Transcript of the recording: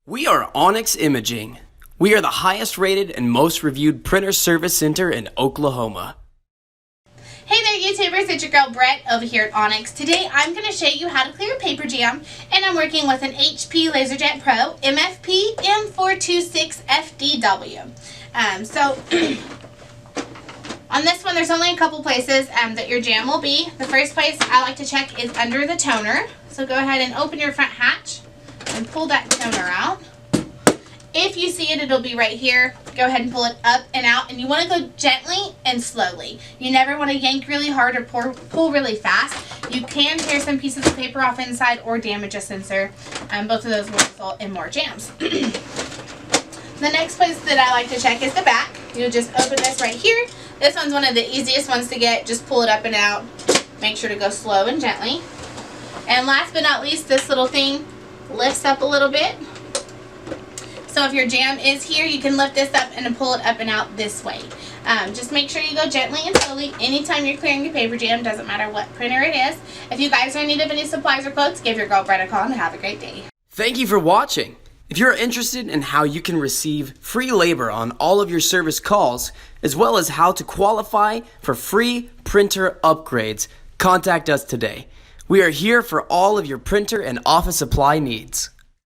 We are Onyx Imaging. We are the highest rated and most reviewed printer service center in Oklahoma. Hey there YouTubers, it's your girl Brett over here at Onyx. Today I'm going to show you how to clear a paper jam, and I'm working with an HP LaserJet Pro MFP-M426fdw. On this one there's only a couple places that your jam will be. The first place I like to check is under the toner. So go ahead and open your front hatch and pull that toner out. If you see it, it'll be right here. Go ahead and pull it up and out, and you want to go gently and slowly. You never want to yank really hard or pull really fast. You can tear some pieces of paper off inside or damage a sensor. Both of those will result in more jams. The next place that I like to check is the back. You'll just open this right here. This one's one of the easiest ones to get. Just pull it up and out. Make sure to go slow and gently. And last but not least, this little thing lifts up a little bit. So if your jam is here, you can lift this up and pull it up and out this way. Just make sure you go gently and slowly anytime you're clearing your paper jam, doesn't matter what printer it is. If you guys are in need of any supplies or quotes, give your girl Brett a call and have a great day. Thank you for watching. If you're interested in how you can receive free labor on all of your service calls, as well as how to qualify for free printer upgrades, contact us today. We are here for all of your printer and office supply needs.